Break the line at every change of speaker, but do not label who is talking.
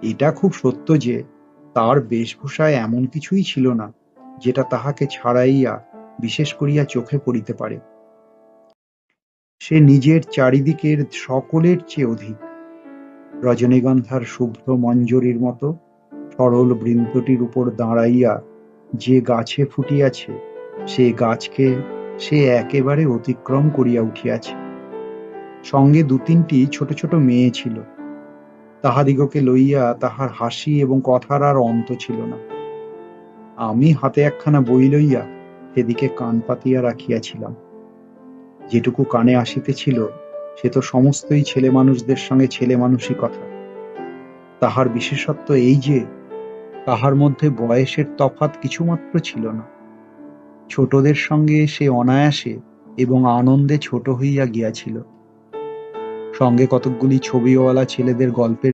এটা খুব সত্য যে তার বেশভূষায় এমন কিছুই ছিল না যেটা তাহাকে ছাড়াইয়া বিশেষ করিয়া চোখে পড়িতে পারে। সে নিজের চারিদিকের সকলের চেয়ে অধিক। রজনীগন্ধার শুভ্র মঞ্জরীর মতো সরল বৃন্তটির উপর দাঁড়াইয়া যে গাছে ফুটিয়াছে, সে গাছকে সে একেবারে অতিক্রম করিয়া উঠিয়াছে। সঙ্গে দু তিনটি ছোট ছোট মেয়ে ছিল, তাহাদিগকে লইয়া তাহার হাসি এবং কথার আর অন্ত ছিল না। আমি হাতে একখানা বই লইয়া সেদিকে কান পাতিয়া রাখিয়াছিলাম। যেটুকু কানে আসিতেছিল সে তো সমস্তই ছেলে মানুষদের সঙ্গে ছেলে মানুষই কথা। তাহার বিশেষত্ব এই যে তাহার মধ্যে বয়সের তফাৎ কিছুমাত্র ছিল না। ছোটদের সঙ্গে সে অনায়াসে এবং আনন্দে ছোট হইয়া গিয়াছিল। সঙ্গে কতকগুলি ছবিওয়ালা ছেলেদের গল্পের